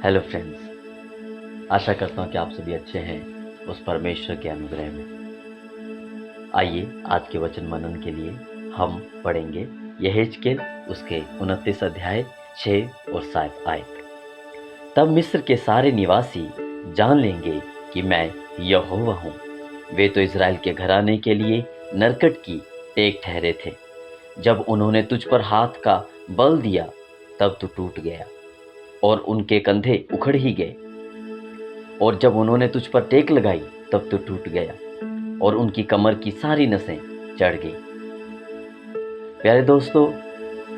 Hello friends, आशा करता हूँ कि आप सभी अच्छे हैं उस परमेश्वर के अनुग्रह में। आइए आज के वचन मनन के लिए हम पढ़ेंगे यहेजकेल उसके 29 अध्याय 6 और 7 आयत। तब मिस्र के सारे निवासी जान लेंगे कि मैं यहोवा हूँ। वे तो इज़राइल के घराने के लिए नरकट की टेक ठहरे थे। जब उन्होंने तुझ पर हाथ का बल दिया तब तू टूट गया और उनके कंधे उखड़ ही गए। और जब उन्होंने तुझ पर टेक लगाई तब तो टूट गया और उनकी कमर की सारी नसें चढ़ गई। प्यारे दोस्तों,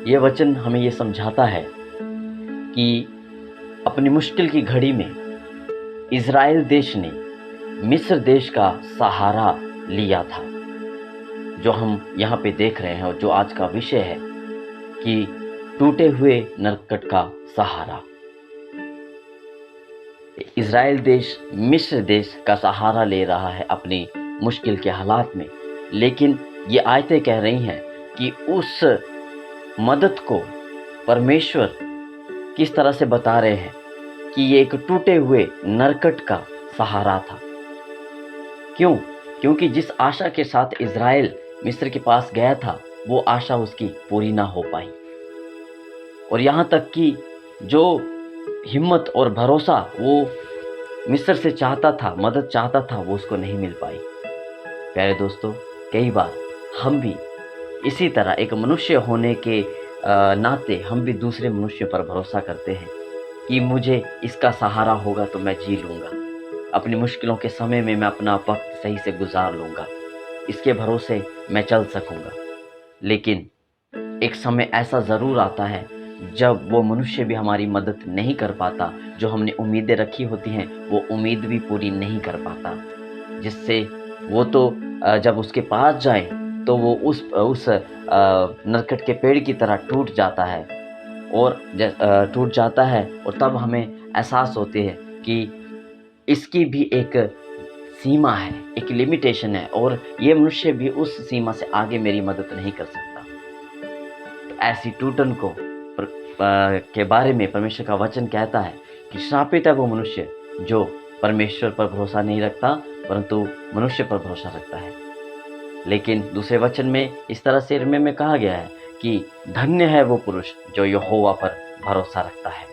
ये वचन हमें ये समझाता है कि अपनी मुश्किल की घड़ी में इज़राइल देश ने मिस्र देश का सहारा लिया था। जो हम यहाँ पे देख रहे हैं और जो आज का विषय है कि टूटे हुए नरकट का सहारा। इज़राइल देश मिस्र देश का सहारा ले रहा है अपनी मुश्किल के हालात में, लेकिन ये आयतें कह रही हैं कि उस मदद को परमेश्वर किस तरह से बता रहे हैं कि ये एक टूटे हुए नरकट का सहारा था। क्यों? क्योंकि जिस आशा के साथ इज़राइल मिस्र के पास गया था वो आशा उसकी पूरी ना हो पाई, और यहाँ तक कि जो हिम्मत और भरोसा वो मिस्र से चाहता था, मदद चाहता था, वो उसको नहीं मिल पाई। प्यारे दोस्तों, कई बार हम भी इसी तरह एक मनुष्य होने के नाते हम भी दूसरे मनुष्य पर भरोसा करते हैं कि मुझे इसका सहारा होगा तो मैं जी लूँगा, अपनी मुश्किलों के समय में मैं अपना वक्त सही से गुजार लूँगा, इसके भरोसे मैं चल सकूँगा। लेकिन एक समय ऐसा ज़रूर आता है जब वो मनुष्य भी हमारी मदद नहीं कर पाता, जो हमने उम्मीदें रखी होती हैं वो उम्मीद भी पूरी नहीं कर पाता, जिससे वो तो जब उसके पास जाए तो वो उस नरकट के पेड़ की तरह टूट जाता है और टूट जाता है, और तब हमें एहसास होती है कि इसकी भी एक सीमा है, एक लिमिटेशन है, और ये मनुष्य भी उस सीमा से आगे मेरी मदद नहीं कर सकता। तो ऐसी टूटन को के बारे में परमेश्वर का वचन कहता है कि श्रापित है वो मनुष्य जो परमेश्वर पर भरोसा नहीं रखता परंतु मनुष्य पर भरोसा रखता है। लेकिन दूसरे वचन में इस तरह से में कहा गया है कि धन्य है वो पुरुष जो यहोवा पर भरोसा रखता है,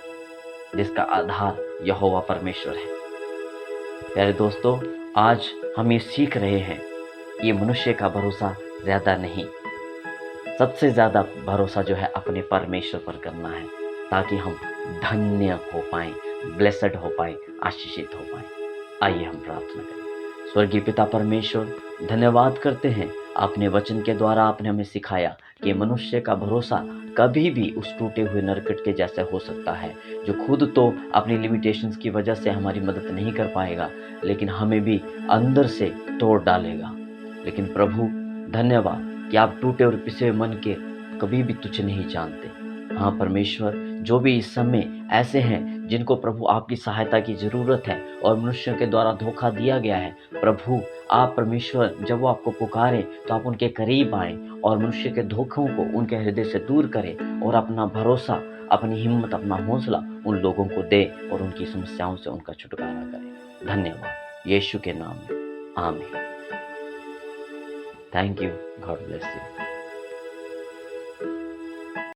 जिसका आधार यहोवा परमेश्वर है। प्यारे दोस्तों, आज हम ये सीख रहे हैं ये मनुष्य का भरोसा ज़्यादा नहीं, सबसे ज़्यादा भरोसा जो है अपने परमेश्वर पर करना है, ताकि हम धन्य हो पाएं, ब्लेसड हो पाएं, आशीषित हो पाएं। आइए हम प्रार्थना करें। स्वर्गीय पिता परमेश्वर, धन्यवाद करते हैं, आपने वचन के द्वारा आपने हमें सिखाया कि मनुष्य का भरोसा कभी भी उस टूटे हुए नरकट के जैसे हो सकता है, जो खुद तो अपनी लिमिटेशंस की वजह से हमारी मदद नहीं कर पाएगा, लेकिन हमें भी अंदर से तोड़ डालेगा। लेकिन प्रभु धन्यवाद कि आप टूटे और पिसे हुए मन के कभी भी तुझे नहीं जानते। हाँ परमेश्वर, जो भी इस समय ऐसे हैं जिनको प्रभु आपकी सहायता की ज़रूरत है और मनुष्यों के द्वारा धोखा दिया गया है, प्रभु आप परमेश्वर जब वो आपको पुकारें तो आप उनके करीब आएँ और मनुष्य के धोखों को उनके हृदय से दूर करें और अपना भरोसा, अपनी हिम्मत, अपना हौसला उन लोगों को दे और उनकी समस्याओं से उनका छुटकारा करें। धन्यवाद यीशु के नाम में, आमीन। Thank you. God bless you.